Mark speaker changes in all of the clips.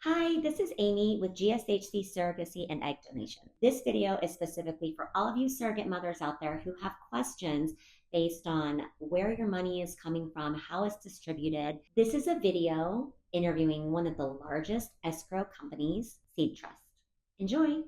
Speaker 1: Hi, this is Amy with GSHC Surrogacy and Egg Donation. This video is specifically for all of you surrogate mothers out there who have questions based on where your money is coming from, how it's distributed. This is a video interviewing one of the largest escrow companies, SeedTrust. Enjoy.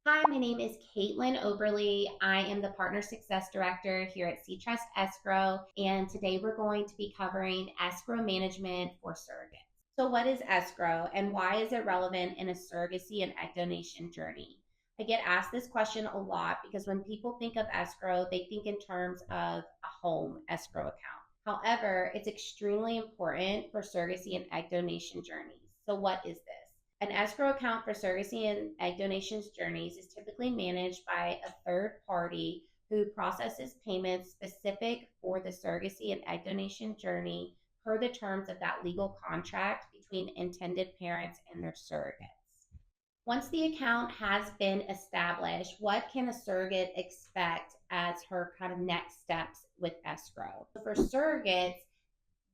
Speaker 1: Hi, my name is Caitlin Oberly. I am the Partner Success Director here at SeedTrust Escrow, and today we're going to be covering escrow management for surrogates. So what is escrow and why is it relevant in a surrogacy and egg donation journey? I get asked this question a lot because when people think of escrow, they think in terms of a home escrow account. However, it's extremely important for surrogacy and egg donation journeys. So what is this? An escrow account for surrogacy and egg donations journeys is typically managed by a third party who processes payments specific for the surrogacy and egg donation journey per the terms of that legal contract between intended parents and their surrogates. Once the account has been established, what can a surrogate expect as her kind of next steps with escrow? For surrogates,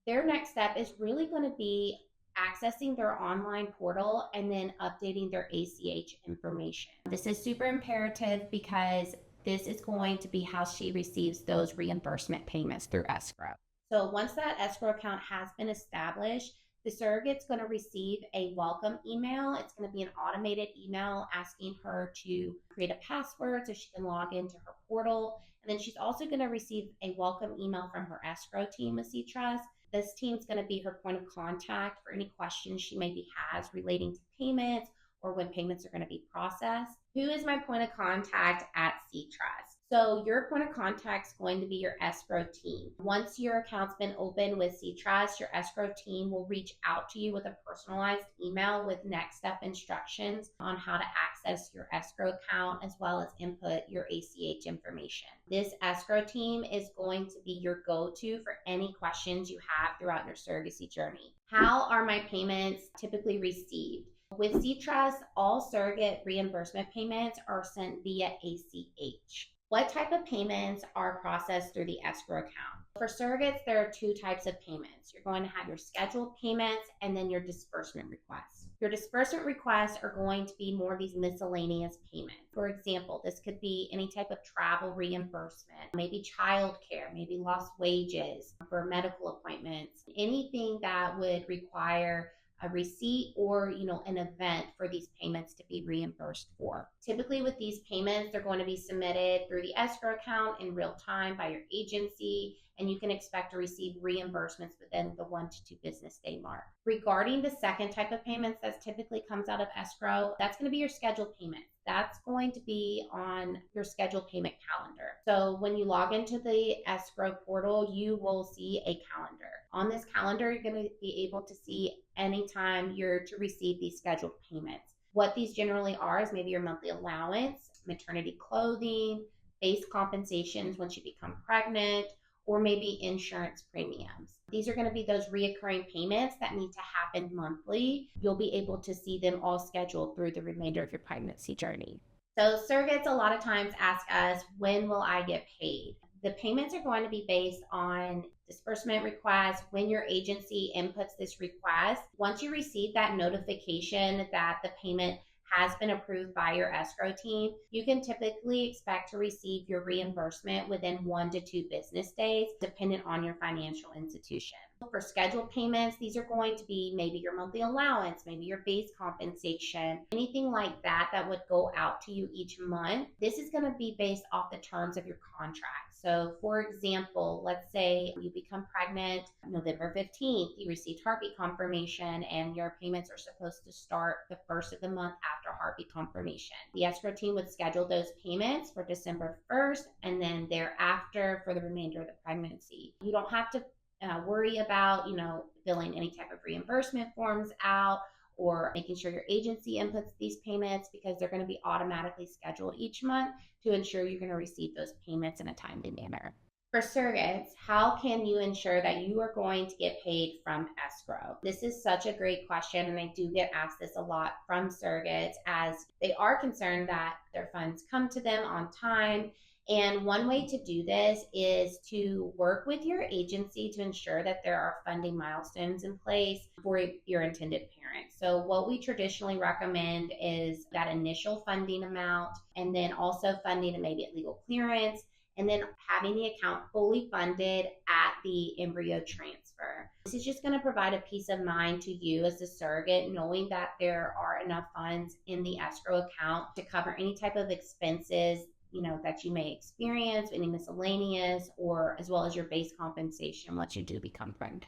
Speaker 1: their next step is really going to be accessing their online portal and then updating their ACH information. This is super imperative because this is going to be how she receives those reimbursement payments through escrow. So once that escrow account has been established, the surrogate's going to receive a welcome email. It's going to be an automated email asking her to create a password so she can log into her portal. And then she's also going to receive a welcome email from her escrow team with SeedTrust. This team's going to be her point of contact for any questions she maybe has relating to payments or when payments are going to be processed. Who is my point of contact at SeedTrust? So your point of contact is going to be your escrow team. Once your account's been open with SeedTrust, your escrow team will reach out to you with a personalized email with next step instructions on how to access your escrow account as well as input your ACH information. This escrow team is going to be your go-to for any questions you have throughout your surrogacy journey. How are my payments typically received? With SeedTrust, all surrogate reimbursement payments are sent via ACH. What type of payments are processed through the escrow account? For surrogates, there are two types of payments. You're going to have your scheduled payments and then your disbursement requests. Your disbursement requests are going to be more of these miscellaneous payments. For example, this could be any type of travel reimbursement, maybe childcare, maybe lost wages for medical appointments, anything that would require a receipt or an event for these payments to be reimbursed for. Typically with these payments, they're going to be submitted through the escrow account in real time by your agency, and you can expect to receive reimbursements within the 1 to 2 business day mark. Regarding the second type of payments that typically comes out of escrow, that's going to be your scheduled payment. That's going to be on your scheduled payment calendar. So when you log into the escrow portal, you will see a calendar. On this calendar, you're going to be able to see anytime you're to receive these scheduled payments. What these generally are is maybe your monthly allowance, maternity clothing, base compensations once you become pregnant, or maybe insurance premiums. These are going to be those reoccurring payments that need to happen monthly. You'll be able to see them all scheduled through the remainder of your pregnancy journey. So surrogates a lot of times ask us, when will I get paid? The payments are going to be based on disbursement requests, when your agency inputs this request. Once you receive that notification that the payment has been approved by your escrow team, you can typically expect to receive your reimbursement within 1 to 2 business days, dependent on your financial institution. For scheduled payments, these are going to be maybe your monthly allowance, maybe your base compensation, anything like that that would go out to you each month. This is going to be based off the terms of your contract. So for example, let's say you become pregnant November 15th, you received heartbeat confirmation and your payments are supposed to start the first of the month after heartbeat confirmation. The escrow team would schedule those payments for December 1st and then thereafter for the remainder of the pregnancy. You don't have to worry about, filling any type of reimbursement forms out or making sure your agency inputs these payments because they're going to be automatically scheduled each month to ensure you're going to receive those payments in a timely manner. For surrogates, how can you ensure that you are going to get paid from escrow? This is such a great question, and I do get asked this a lot from surrogates as they are concerned that their funds come to them on time And one way to do this is to work with your agency to ensure that there are funding milestones in place for your intended parent. So, what we traditionally recommend is that initial funding amount, and then also funding immediate legal clearance, and then having the account fully funded at the embryo transfer. This is just going to provide a peace of mind to you as a surrogate, knowing that there are enough funds in the escrow account to cover any type of expenses that you may experience, any miscellaneous, or as well as your base compensation once you do become pregnant.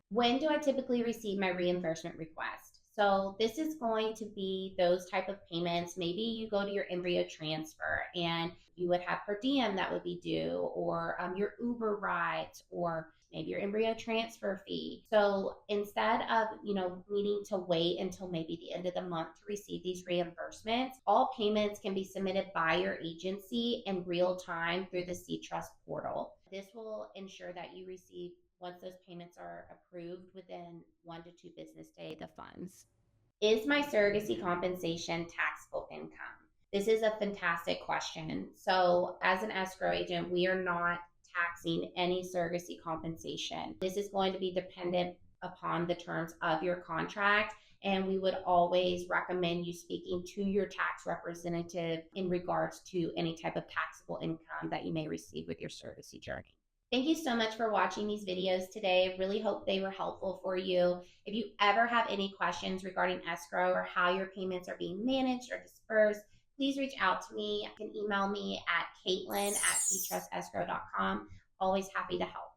Speaker 1: When do I typically receive my reimbursement request? So this is going to be those type of payments. Maybe you go to your embryo transfer and you would have per diem that would be due, or your Uber rides, or maybe your embryo transfer fee. So instead of needing to wait until maybe the end of the month to receive these reimbursements, all payments can be submitted by your agency in real time through the SeedTrust portal. This will ensure that you receive, once those payments are approved, within 1 to 2 business days, the funds. Is my surrogacy compensation taxable income? This is a fantastic question. So, as an escrow agent, we are not taxing any surrogacy compensation. This is going to be dependent upon the terms of your contract, and we would always recommend you speaking to your tax representative in regards to any type of taxable income that you may receive with your surrogacy journey. Thank you so much for watching these videos today. I really hope they were helpful for you. If you ever have any questions regarding escrow or how your payments are being managed or dispersed, please reach out to me. You can email me at caitlin@seedtrustescrow.com. Always happy to help.